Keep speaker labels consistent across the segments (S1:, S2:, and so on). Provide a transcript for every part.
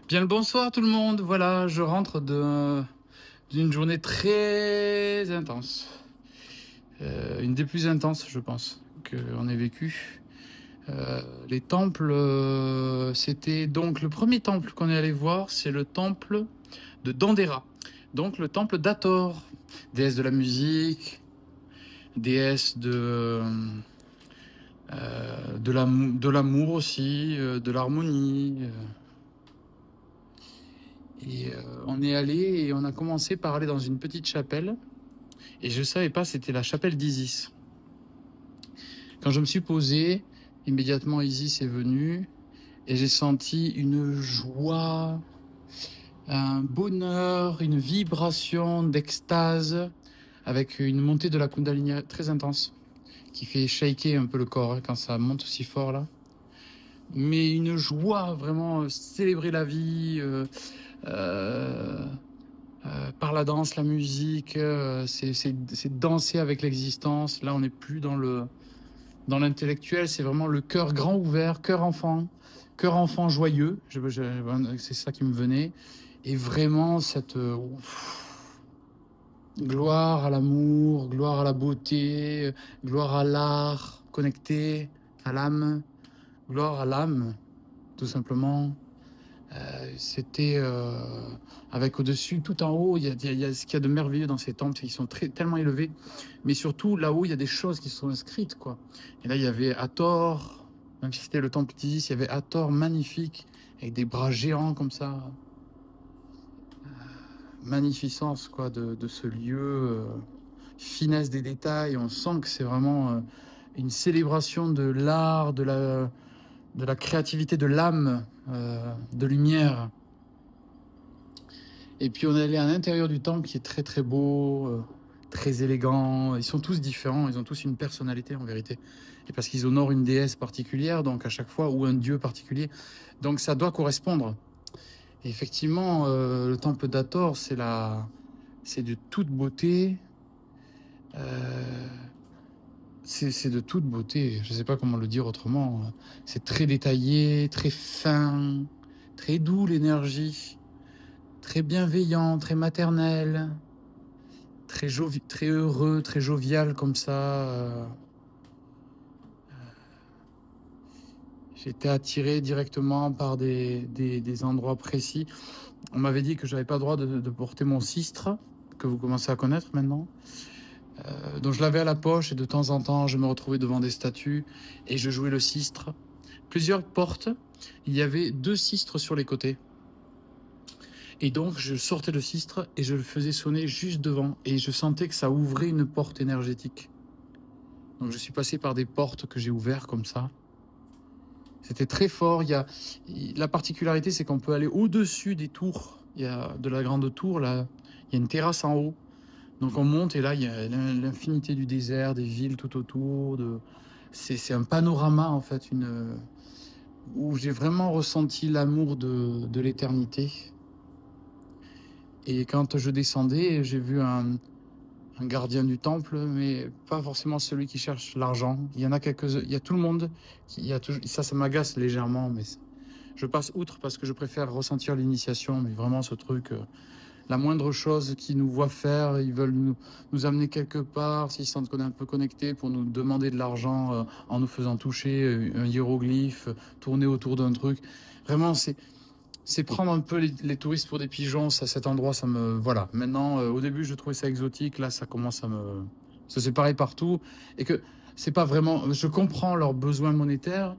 S1: Bien le bonsoir tout le monde. Voilà, je rentre d'une journée très intense. Une des plus intenses, je pense, qu'on ait vécu. Les temples, c'était donc le premier temple qu'on est allé voir, c'est le temple de Dendera. Donc le temple d'Hathor, déesse de la musique, déesse de l'amour aussi, de l'harmonie. On est allé et on a commencé par aller dans une petite chapelle. Et je savais pas, c'était la chapelle d'Isis. Quand je me suis posé, immédiatement Isis est venue et j'ai senti une joie, un bonheur, une vibration d'extase avec une montée de la Kundalini très intense qui fait shaker un peu le corps quand ça monte aussi fort là. Mais une joie vraiment célébrer la vie. Euh, par la danse, la musique, c'est danser avec l'existence. Là, on n'est plus dans l'intellectuel, c'est vraiment le cœur grand ouvert, cœur enfant joyeux. C'est ça qui me venait. Et vraiment cette gloire à l'amour, gloire à la beauté, gloire à l'art connecté, à l'âme, gloire à l'âme, tout simplement. C'était avec au-dessus, tout en haut, il y a ce qu'il y a de merveilleux dans ces temples, ils sont tellement élevés, mais surtout là-haut, il y a des choses qui sont inscrites, quoi. Et là, il y avait Hathor, même si c'était le temple d'Isis, il y avait Hathor magnifique, avec des bras géants comme ça. Magnificence, quoi, de ce lieu, finesse des détails, on sent que c'est vraiment une célébration de l'art, de la créativité, de l'âme, de lumière. Et puis on est allé à l'intérieur du temple qui est très très beau, très élégant. Ils sont tous différents, ils ont tous une personnalité en vérité. Et parce qu'ils honorent une déesse particulière, donc à chaque fois, ou un dieu particulier. Donc ça doit correspondre. Et effectivement, le temple d'Hathor, c'est de toute beauté. C'est de toute beauté. Je ne sais pas comment le dire autrement. C'est très détaillé, très fin, très doux l'énergie, très bienveillant, très maternel. Très heureux, très jovial comme ça. J'ai été attiré directement par des endroits précis. On m'avait dit que j'avais pas le droit de porter mon sistre, que vous commencez à connaître maintenant. Donc je l'avais à la poche et de temps en temps, je me retrouvais devant des statues et je jouais le sistre. Plusieurs portes, il y avait 2 sistres sur les côtés. Et donc je sortais le sistre et je le faisais sonner juste devant et je sentais que ça ouvrait une porte énergétique. Donc je suis passé par des portes que j'ai ouvertes comme ça. C'était très fort. La particularité, c'est qu'on peut aller au-dessus des tours. Il y a de la grande tour, là. Il y a une terrasse en haut. Donc on monte et là, il y a l'infinité du désert, des villes tout autour. C'est un panorama, en fait, où j'ai vraiment ressenti l'amour de l'éternité. Et quand je descendais, j'ai vu un gardien du temple, mais pas forcément celui qui cherche l'argent. Il y en a il y a tout le monde. Ça m'agace légèrement, mais je passe outre parce que je préfère ressentir l'initiation, mais vraiment ce truc, la moindre chose qu'ils nous voient faire, ils veulent nous amener quelque part, s'ils sentent qu'on est un peu connecté pour nous demander de l'argent en nous faisant toucher un hiéroglyphe, tourner autour d'un truc. Vraiment, c'est prendre un peu les touristes pour des pigeons. Ça, cet endroit, ça me... Voilà. Maintenant, au début, je trouvais ça exotique. Là, ça commence à me... C'est pareil partout. Et que c'est pas vraiment... Je comprends leurs besoins monétaires,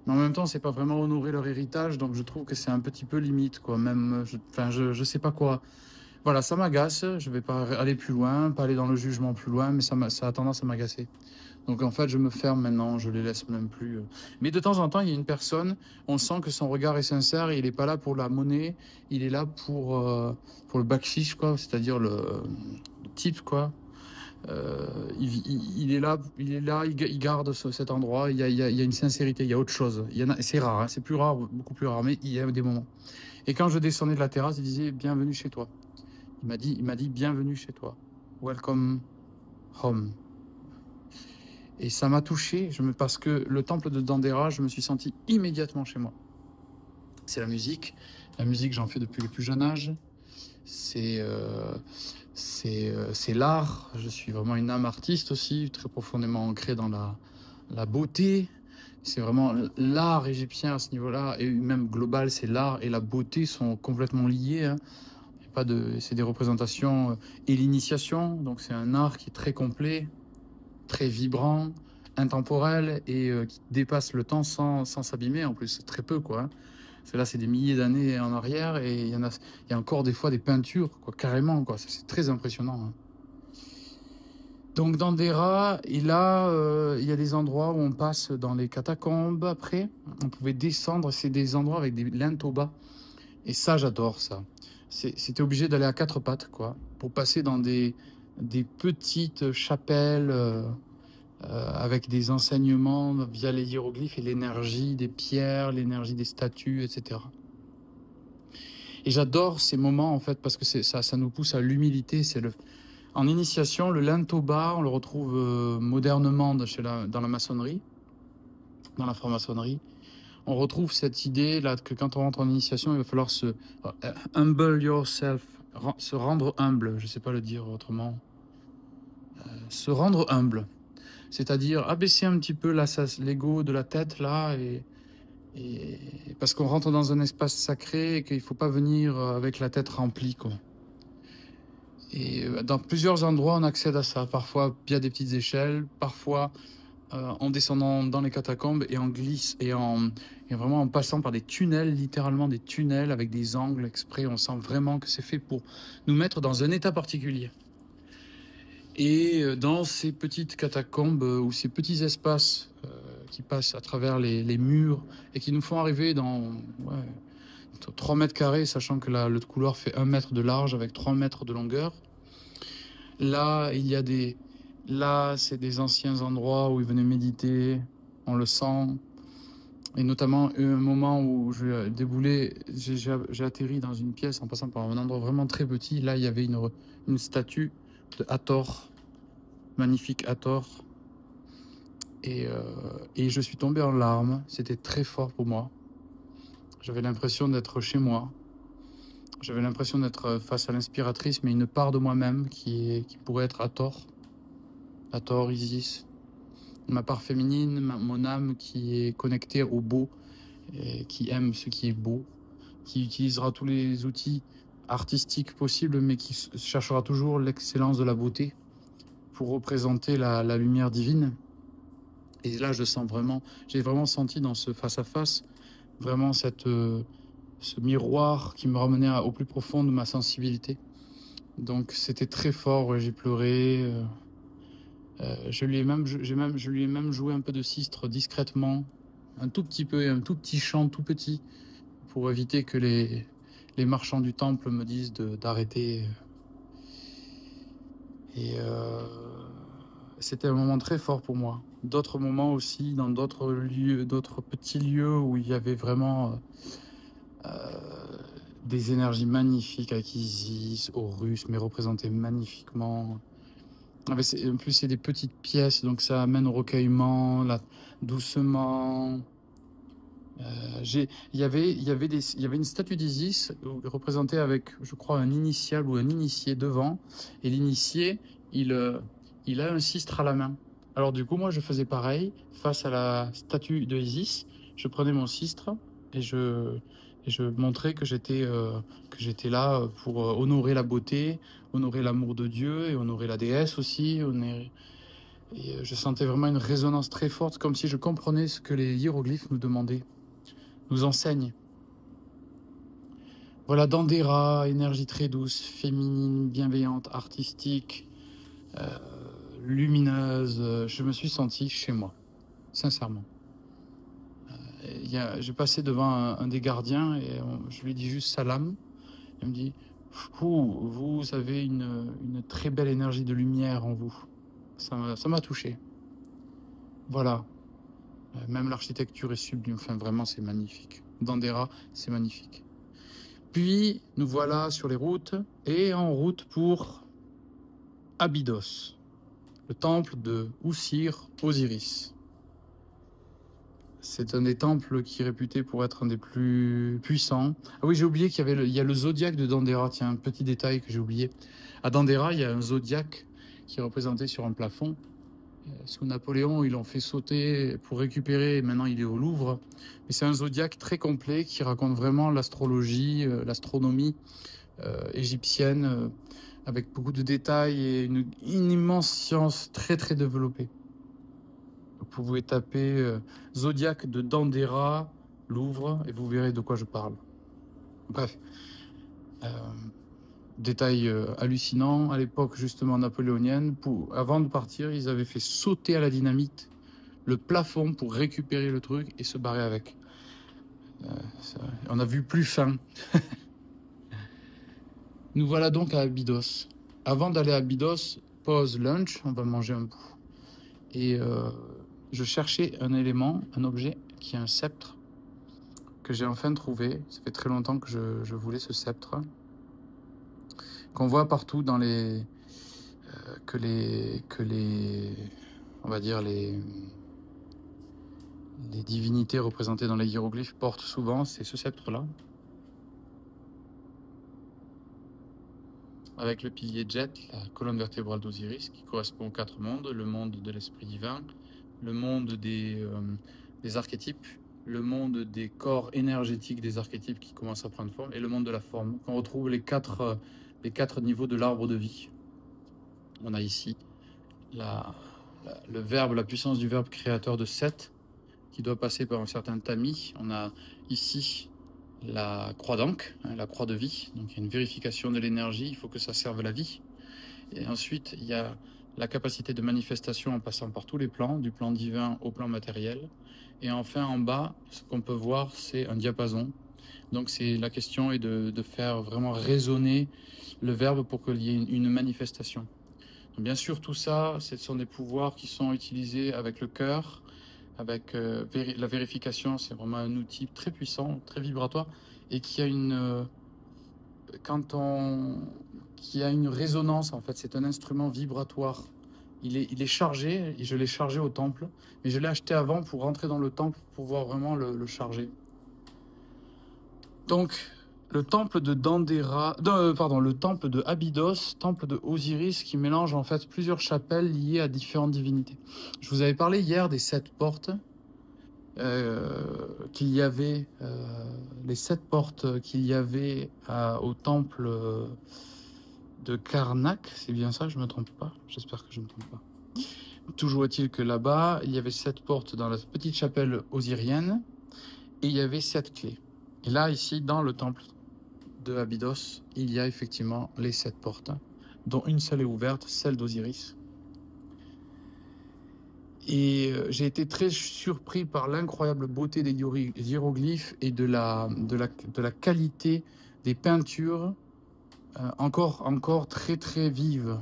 S1: mais en même temps, c'est pas vraiment honorer leur héritage. Donc, je trouve que c'est un petit peu limite, quoi. Même, enfin, je sais pas quoi. Voilà, ça m'agace. Je vais pas aller plus loin, pas aller dans le jugement plus loin, mais ça a tendance à m'agacer. Donc en fait, je me ferme maintenant, je les laisse même plus. Mais de temps en temps, il y a une personne, on sent que son regard est sincère et il n'est pas là pour la monnaie, il est là pour le bakshish, quoi, c'est-à-dire le tip, quoi. Il est là, il garde cet endroit, il y a une sincérité, il y a autre chose. C'est rare, hein, c'est plus rare, beaucoup plus rare, mais il y a des moments. Et quand je descendais de la terrasse, il disait bienvenue chez toi. Il m'a dit bienvenue chez toi. Welcome home. Et ça m'a touché, parce que le temple de Dendera, je me suis senti immédiatement chez moi. c'est la musique. La musique, j'en fais depuis le plus jeune âge. C'est euh, c'est l'art. Je suis vraiment une âme artiste aussi, très profondément ancrée dans la beauté. C'est vraiment l'art égyptien à ce niveau-là, et même global, c'est l'art et la beauté sont complètement liés, hein. Y a pas de, c'est des représentations et l'initiation, donc c'est un art qui est très complet, très vibrant, intemporel et qui dépasse le temps sans s'abîmer en plus, très peu quoi, hein. Là, c'est des milliers d'années en arrière et il y a encore des fois des peintures, quoi, carrément, quoi. C'est très impressionnant, hein. Donc dans Dera, et là, il y a des endroits où on passe dans les catacombes après. On pouvait descendre, c'est des endroits avec des lintes au bas. Et ça, j'adore ça. C'était obligé d'aller à quatre pattes, quoi, pour passer dans des petites chapelles avec des enseignements via les hiéroglyphes et l'énergie des pierres, l'énergie des statues, etc. Et j'adore ces moments, en fait, parce que ça nous pousse à l'humilité. En initiation, le lintoba, on le retrouve modernement dans la maçonnerie, dans la franc-maçonnerie. On retrouve cette idée là que quand on rentre en initiation, il va falloir humble yourself, se rendre humble. Je ne sais pas le dire autrement. Se rendre humble, c'est-à-dire abaisser un petit peu l'ego de la tête là et parce qu'on rentre dans un espace sacré et qu'il ne faut pas venir avec la tête remplie, quoi. Et dans plusieurs endroits, on accède à ça. Parfois via des petites échelles, parfois en descendant dans les catacombes et en glisse et vraiment en passant par des tunnels, littéralement des tunnels avec des angles exprès. On sent vraiment que c'est fait pour nous mettre dans un état particulier. Et dans ces petites catacombes ou ces petits espaces qui passent à travers les murs et qui nous font arriver dans 3 mètres carrés, sachant que le couloir fait 1 mètre de large avec 3 mètres de longueur. Là, là, c'est des anciens endroits où ils venaient méditer, on le sent. Et notamment, un moment où je déboulais, j'ai atterri dans une pièce en passant par un endroit vraiment très petit. Là, il y avait une statue de Hathor, magnifique Hathor. Et je suis tombé en larmes. C'était très fort pour moi. J'avais l'impression d'être chez moi. J'avais l'impression d'être face à l'inspiratrice, mais une part de moi-même qui pourrait être Hathor, Isis. Ma part féminine, mon âme qui est connectée au beau, et qui aime ce qui est beau, qui utilisera tous les outils artistiques possibles, mais qui cherchera toujours l'excellence de la beauté pour représenter la lumière divine. Et là, j'ai vraiment senti dans ce face-à-face, vraiment ce miroir qui me ramenait au plus profond de ma sensibilité. Donc c'était très fort, ouais, j'ai pleuré. Je lui ai même joué un peu de sistre discrètement, un tout petit peu, un tout petit chant tout petit, pour éviter que les marchands du temple me disent d'arrêter. Et c'était un moment très fort pour moi. D'autres moments aussi, dans d'autres lieux, d'autres petits lieux où il y avait vraiment des énergies magnifiques avec Isis, Horus, mais représentées magnifiquement. En plus, c'est des petites pièces, donc ça amène au recueillement, doucement. Il y avait une statue d'Isis représentée avec, je crois, un initial ou un initié devant. Et l'initié, il a un sistre à la main. Alors du coup, moi, je faisais pareil. Face à la statue de Isis, je prenais mon sistre et je montrais que j'étais là pour honorer la beauté, honorer l'amour de Dieu et honorer la déesse aussi. Et je sentais vraiment une résonance très forte, comme si je comprenais ce que les hiéroglyphes nous demandaient, nous enseignent. Voilà, Dandera, énergie très douce, féminine, bienveillante, artistique, lumineuse. Je me suis senti chez moi, sincèrement. J'ai passé devant un des gardiens et je lui dis juste salam. Il me dit, vous avez une très belle énergie de lumière en vous. Ça m'a touché. Voilà. Même l'architecture est sublime. Enfin, vraiment, c'est magnifique. Dandera, c'est magnifique. Puis, nous voilà sur les routes et en route pour Abydos, le temple de Oussir Osiris. C'est un des temples qui est réputé pour être un des plus puissants. Ah oui, j'ai oublié qu'il y avait il y a le zodiaque de Dendera. Tiens, un petit détail que j'ai oublié. À Dendera, il y a un zodiaque qui est représenté sur un plafond. Sous Napoléon, ils l'ont fait sauter pour récupérer. Maintenant, il est au Louvre. Mais c'est un zodiaque très complet qui raconte vraiment l'astrologie, l'astronomie égyptienne, avec beaucoup de détails et une immense science très très développée. Vous pouvez taper Zodiac de Dendera, Louvre, et vous verrez de quoi je parle. Bref, détail hallucinant. À l'époque justement napoléonienne, avant de partir, ils avaient fait sauter à la dynamite le plafond pour récupérer le truc et se barrer avec. On a vu plus fin. Nous voilà donc à Abydos. Avant d'aller à Abydos, pause lunch, on va manger un bout. Et je cherchais un élément, un objet qui est un sceptre que j'ai enfin trouvé. Ça fait très longtemps que je voulais ce sceptre qu'on voit partout dans les on va dire les divinités représentées dans les hiéroglyphes portent souvent. C'est ce sceptre là avec le pilier Jet, la colonne vertébrale d'Osiris qui correspond aux 4 mondes: le monde de l'esprit divin, le monde des archétypes, le monde des corps énergétiques des archétypes qui commencent à prendre forme, et le monde de la forme. On retrouve les quatre niveaux de l'arbre de vie. On a ici le verbe, la puissance du verbe créateur de Seth, qui doit passer par un certain tamis. On a ici la croix d'Ankh, la croix de vie. Donc il y a une vérification de l'énergie, il faut que ça serve la vie. Et ensuite, il y a la capacité de manifestation en passant par tous les plans, du plan divin au plan matériel. Et enfin, en bas, ce qu'on peut voir, c'est un diapason. Donc la question est de faire vraiment résonner le verbe pour qu'il y ait une manifestation. Donc, bien sûr, tout ça, ce sont des pouvoirs qui sont utilisés avec le cœur, avec la vérification. C'est vraiment un outil très puissant, très vibratoire, et qui a une résonance. En fait, c'est un instrument vibratoire. Il est chargé, et je l'ai chargé au temple, mais je l'ai acheté avant pour rentrer dans le temple pour pouvoir vraiment le charger. Donc, le temple de le temple de Abydos, temple de Osiris, qui mélange en fait plusieurs chapelles liées à différentes divinités. Je vous avais parlé hier des 7 portes, qu'il y avait, les 7 portes qu'il y avait au temple de Karnak, c'est bien ça, je ne me trompe pas, j'espère que je ne me trompe pas. Toujours est-il que là-bas, il y avait 7 portes dans la petite chapelle osirienne, et il y avait 7 clés. Et là, ici, dans le temple de Abydos, il y a effectivement les 7 portes, dont une seule est ouverte, celle d'Osiris. Et j'ai été très surpris par l'incroyable beauté des hiéroglyphes et de la qualité des peintures, encore très très vives.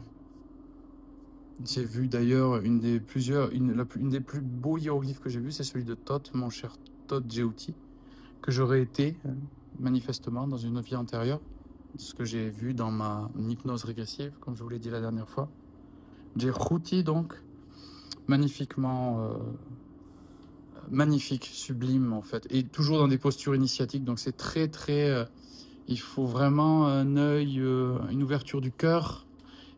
S1: J'ai vu d'ailleurs une des plus beaux hiéroglyphes que j'ai vu, c'est celui de Thoth, mon cher Thoth Djeuti, que j'aurais été manifestement dans une vie antérieure, ce que j'ai vu dans ma hypnose régressive, comme je vous l'ai dit la dernière fois. Djeuti donc, magnifiquement magnifique, sublime en fait, et toujours dans des postures initiatiques. Donc c'est très très il faut vraiment un œil, une ouverture du cœur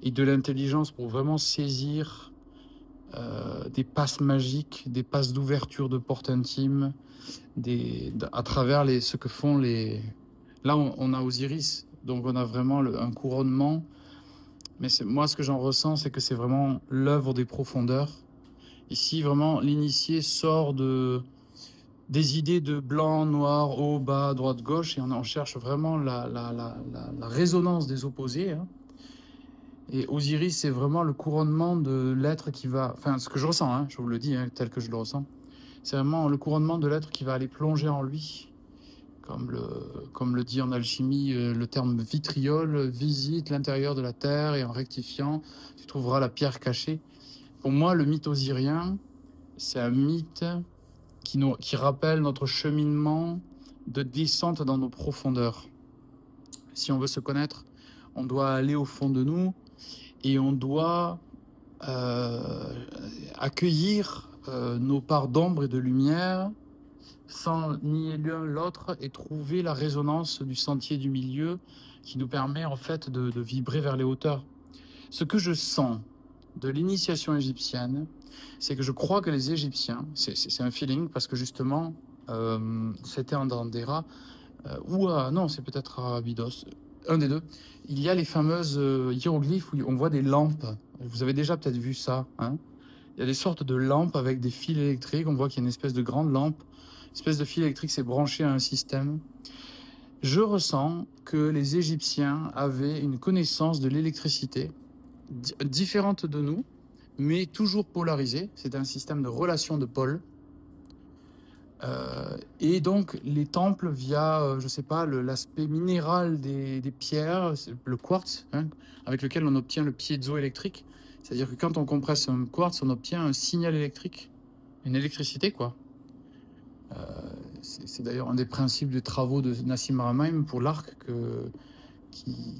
S1: et de l'intelligence pour vraiment saisir des passes magiques, des passes d'ouverture de portes intimes, à travers ce que font les... Là on a Osiris, donc on a vraiment un couronnement, mais moi ce que j'en ressens, c'est que c'est vraiment l'œuvre des profondeurs. Ici vraiment l'initié sort des idées de blanc, noir, haut, bas, droite, gauche, et on cherche vraiment la résonance des opposés, hein. Et Osiris, c'est vraiment le couronnement de l'être qui va... Enfin, ce que je ressens, hein, je vous le dis, hein, tel que je le ressens. C'est vraiment le couronnement de l'être qui va aller plonger en lui. Comme le dit en alchimie le terme vitriol, visite l'intérieur de la terre et en rectifiant, tu trouveras la pierre cachée. Pour moi, le mythe osirien, c'est un mythe qui rappelle notre cheminement de descente dans nos profondeurs. Si on veut se connaître, on doit aller au fond de nous et on doit accueillir nos parts d'ombre et de lumière sans nier l'un l'autre et trouver la résonance du sentier du milieu qui nous permet en fait de vibrer vers les hauteurs. Ce que je sens de l'initiation égyptienne, c'est que je crois que les Égyptiens, c'est un feeling parce que justement, c'était en Dendera, non, c'est peut-être à Abydos, un des deux. Il y a les fameuses hiéroglyphes où on voit des lampes. Vous avez déjà peut-être vu ça, hein? Il y a des sortes de lampes avec des fils électriques. On voit qu'il y a une espèce de grande lampe, une espèce de fil électrique, c'est branché à un système. Je ressens que les Égyptiens avaient une connaissance de l'électricité différente de nous, mais toujours polarisée. C'est un système de relation de pôles. Et donc les temples via, je sais pas, l'aspect minéral des pierres, le quartz, hein, avec lequel on obtient le piézoélectrique. C'est-à-dire que quand on compresse un quartz, on obtient un signal électrique, une électricité, quoi. C'est d'ailleurs un des principes des travaux de Nassim Haramein pour l'arc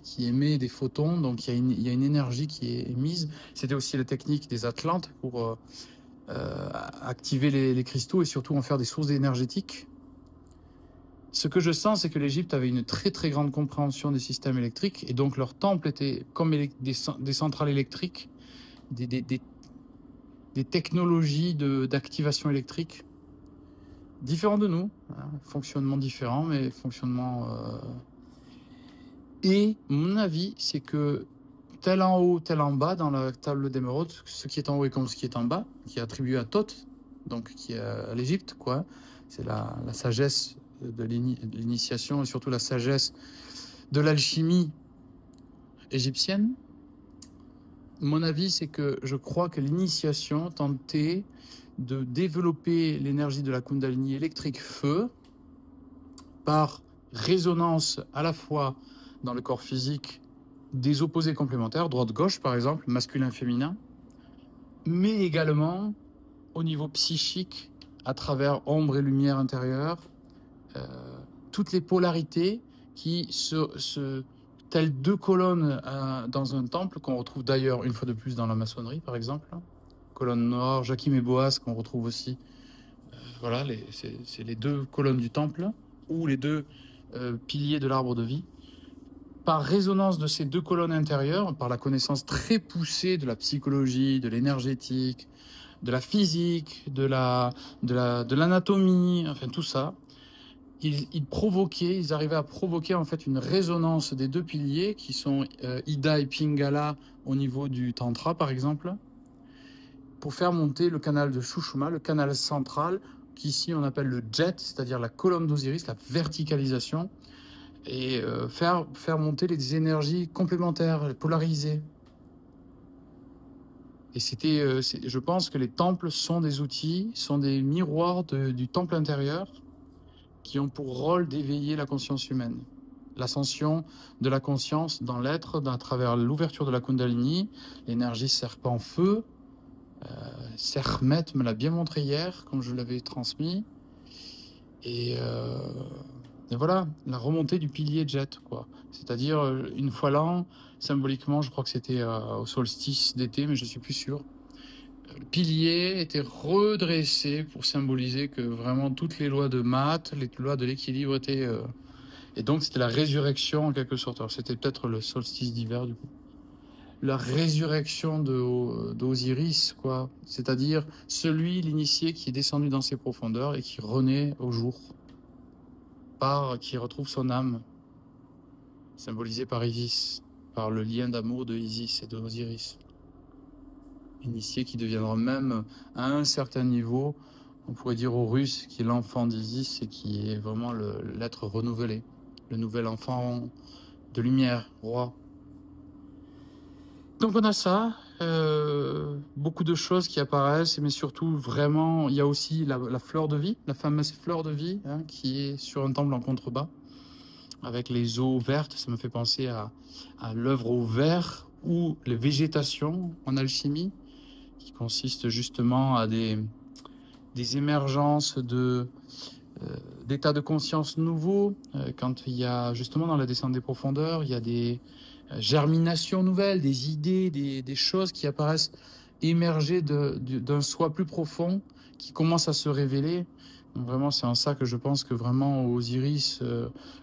S1: qui émet des photons, donc il y a une énergie qui est émise. C'était aussi la technique des Atlantes pour activer les cristaux et surtout en faire des sources énergétiques. Ce que je sens, c'est que l'Égypte avait une très très grande compréhension des systèmes électriques et donc leurs temples étaient comme des centrales électriques, des technologies d'activation électrique différents de nous, hein, fonctionnement différent, mais fonctionnement... Et mon avis, c'est que tel en haut, tel en bas, dans la table d'émeraude, ce qui est en haut est comme ce qui est en bas, qui est attribué à Thoth, donc qui est à l'Égypte, quoi. C'est la sagesse de l'initiation et surtout la sagesse de l'alchimie égyptienne. Mon avis, c'est que je crois que l'initiation tentait de développer l'énergie de la Kundalini électrique feu par résonance à la fois dans le corps physique des opposés complémentaires, droite-gauche par exemple, masculin-féminin, mais également au niveau psychique, à travers ombre et lumière intérieure, toutes les polarités qui telles deux colonnes dans un temple, qu'on retrouve d'ailleurs une fois de plus dans la maçonnerie par exemple, colonne noire, Jachim et Boaz qu'on retrouve aussi, voilà, c'est les deux colonnes du temple, ou les deux piliers de l'arbre de vie. Par résonance de ces deux colonnes intérieures, par la connaissance très poussée de la psychologie, de l'énergétique, de la physique, de l'anatomie, enfin tout ça, ils arrivaient à provoquer en fait une résonance des deux piliers qui sont Ida et Pingala au niveau du Tantra par exemple, pour faire monter le canal de Shushuma, le canal central, qu'ici on appelle le jet, c'est-à-dire la colonne d'Osiris, la verticalisation, et faire monter les énergies complémentaires, polarisées. Et je pense que les temples sont des outils, sont des miroirs du temple intérieur qui ont pour rôle d'éveiller la conscience humaine. L'ascension de la conscience dans l'être, à travers l'ouverture de la Kundalini, l'énergie serpent-feu. Sermet me l'a bien montré hier, comme je l'avais transmis. Et voilà, la remontée du pilier jet, quoi. C'est-à-dire, une fois l'an, symboliquement, je crois que c'était au solstice d'été, mais je suis plus sûr. Le pilier était redressé pour symboliser que vraiment toutes les lois de maths, les lois de l'équilibre étaient... Et donc, c'était la résurrection, en quelque sorte. Alors, c'était peut-être le solstice d'hiver, du coup. La résurrection d'Osiris, quoi. C'est-à-dire celui, l'initié, qui est descendu dans ses profondeurs et qui renaît au jour. Qui retrouve son âme, symbolisée par Isis, par le lien d'amour de Isis et de Osiris. Initié qui deviendra même, à un certain niveau, on pourrait dire aux Russes, qui est l'enfant d'Isis et qui est vraiment l'être renouvelé, le nouvel enfant de lumière, roi. Donc on a ça, beaucoup de choses qui apparaissent, mais surtout vraiment, il y a aussi la fleur de vie, la fameuse fleur de vie, hein, qui est sur un temple en contrebas, avec les eaux vertes. Ça me fait penser à l'œuvre au vert ou les végétations en alchimie, qui consiste justement à des émergences d'états de conscience nouveaux, quand il y a justement dans la descente des profondeurs, il y a des germinations nouvelles, des idées, des choses qui apparaissent émerger d'un soi plus profond, qui commence à se révéler. Vraiment, c'est en ça que je pense que vraiment Osiris,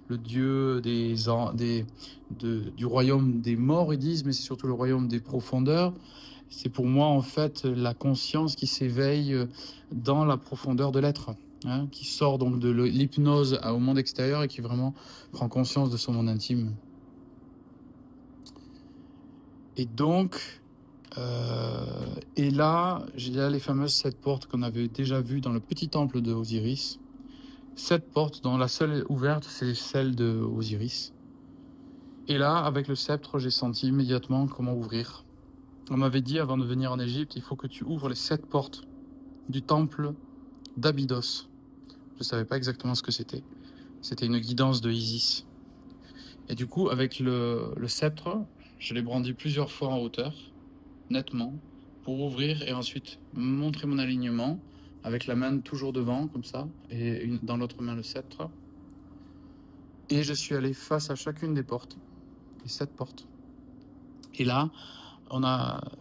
S1: le dieu du royaume des morts, ils disent, mais c'est surtout le royaume des profondeurs. C'est pour moi en fait la conscience qui s'éveille dans la profondeur de l'être, hein, qui sort donc de l'hypnose au monde extérieur et qui vraiment prend conscience de son monde intime. Et donc, et là, il y a les fameuses 7 portes qu'on avait déjà vues dans le petit temple de Osiris. 7 portes dont la seule ouverte, c'est celle de Osiris. Et là, avec le sceptre, j'ai senti immédiatement comment ouvrir. On m'avait dit avant de venir en Égypte, il faut que tu ouvres les 7 portes du temple d'Abydos. Je ne savais pas exactement ce que c'était. C'était une guidance de Isis. Et du coup, avec le sceptre, je l'ai brandi plusieurs fois en hauteur, nettement, pour ouvrir et ensuite montrer mon alignement, avec la main toujours devant, comme ça, et dans l'autre main le sceptre. Et je suis allé face à chacune des portes, les 7 portes. Et là,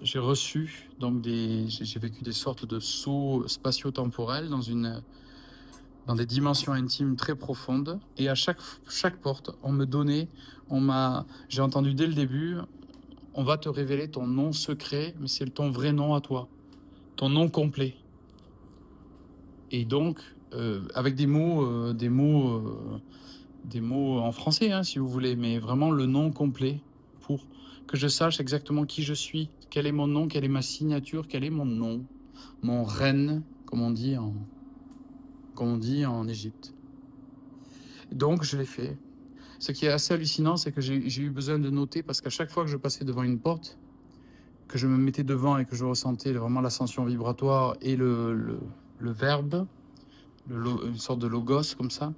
S1: j'ai reçu, donc j'ai vécu des sortes de sauts spatio-temporels dans des dimensions intimes très profondes. Et à chaque porte, on me donnait, j'ai entendu dès le début, on va te révéler ton nom secret, mais c'est ton vrai nom à toi, ton nom complet. Et donc, avec des mots en français, hein, si vous voulez, mais vraiment le nom complet pour que je sache exactement qui je suis, quel est mon nom, quelle est ma signature, quel est mon nom, mon reine, comme on dit en Égypte. Donc, je l'ai fait. Ce qui est assez hallucinant, c'est que j'ai eu besoin de noter parce qu'à chaque fois que je passais devant une porte, que je me mettais devant et que je ressentais vraiment l'ascension vibratoire et le verbe, une sorte de logos comme ça,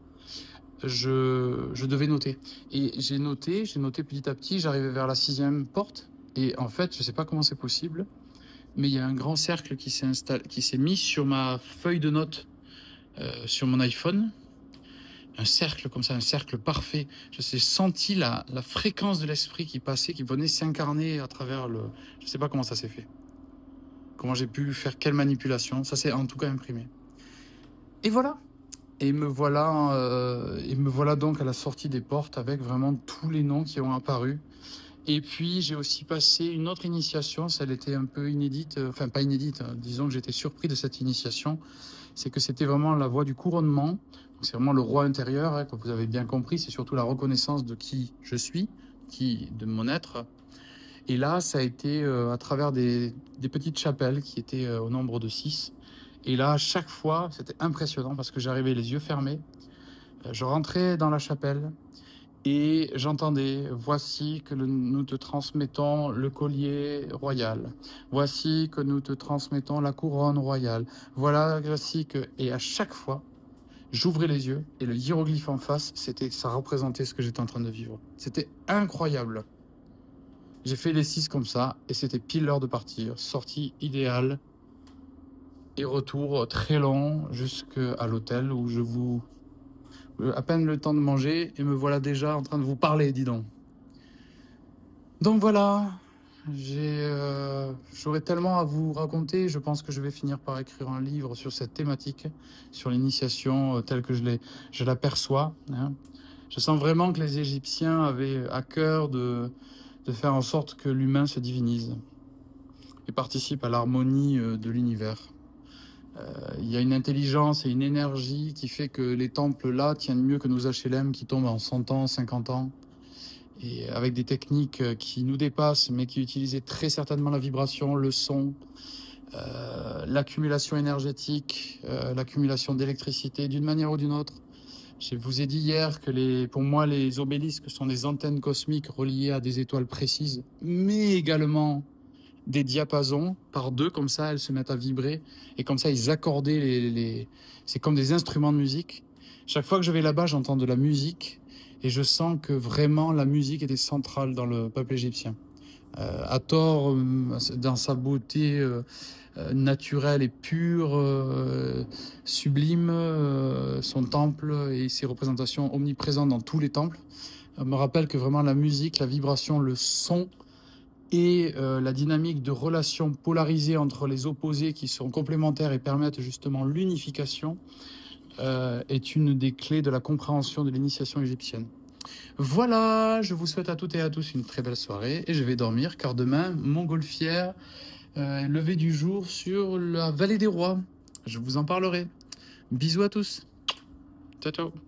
S1: je devais noter. Et j'ai noté petit à petit, j'arrivais vers la 6e porte, et en fait, je sais pas comment c'est possible, mais il y a un grand cercle qui s'est mis sur ma feuille de notes, sur mon iPhone, un cercle comme ça, un cercle parfait. Je sais senti la fréquence de l'esprit qui passait, qui venait s'incarner à travers je sais pas comment ça s'est fait. Comment j'ai pu faire quelle manipulation, ça s'est en tout cas imprimé. Et voilà. Et me voilà donc à la sortie des portes avec vraiment tous les noms qui ont apparu. Et puis j'ai aussi passé une autre initiation, celle était un peu inédite, enfin pas inédite, disons que j'étais surpris de cette initiation. C'est que c'était vraiment la voie du couronnement. C'est vraiment le roi intérieur, hein, comme vous avez bien compris, c'est surtout la reconnaissance de qui je suis, de mon être. Et là, ça a été à travers des petites chapelles qui étaient au nombre de 6. Et là, à chaque fois, c'était impressionnant parce que j'arrivais les yeux fermés. Je rentrais dans la chapelle et j'entendais « Voici que nous te transmettons le collier royal. Voici que nous te transmettons la couronne royale. Voici que... » Et à chaque fois, j'ouvrais les yeux et le hiéroglyphe en face, ça représentait ce que j'étais en train de vivre. C'était incroyable. J'ai fait les 6 comme ça et c'était pile l'heure de partir. Sortie idéale. Et retour très long jusqu'à l'hôtel où à peine le temps de manger et me voilà déjà en train de vous parler, dis donc. Donc voilà, j'aurais tellement à vous raconter, je pense que je vais finir par écrire un livre sur cette thématique, sur l'initiation telle que je l'aperçois, hein. Je sens vraiment que les Égyptiens avaient à cœur de faire en sorte que l'humain se divinise et participe à l'harmonie de l'univers. Il y a une intelligence et une énergie qui fait que les temples là tiennent mieux que nos HLM qui tombent en 100 ans, 50 ans. Et avec des techniques qui nous dépassent, mais qui utilisaient très certainement la vibration, le son, l'accumulation énergétique, l'accumulation d'électricité d'une manière ou d'une autre. Je vous ai dit hier que pour moi, les obélisques sont des antennes cosmiques reliées à des étoiles précises, mais également des diapasons par 2, comme ça elles se mettent à vibrer et comme ça ils accordaient c'est comme des instruments de musique. Chaque fois que je vais là-bas, j'entends de la musique et je sens que vraiment la musique était centrale dans le peuple égyptien. Hathor, dans sa beauté naturelle et pure, sublime, son temple et ses représentations omniprésentes dans tous les temples, me rappelle que vraiment la musique, la vibration, le son et la dynamique de relations polarisées entre les opposés qui sont complémentaires et permettent justement l'unification est une des clés de la compréhension de l'initiation égyptienne. Voilà, je vous souhaite à toutes et à tous une très belle soirée et je vais dormir car demain, montgolfière, lever du jour sur la vallée des rois. Je vous en parlerai. Bisous à tous. Ciao, ciao.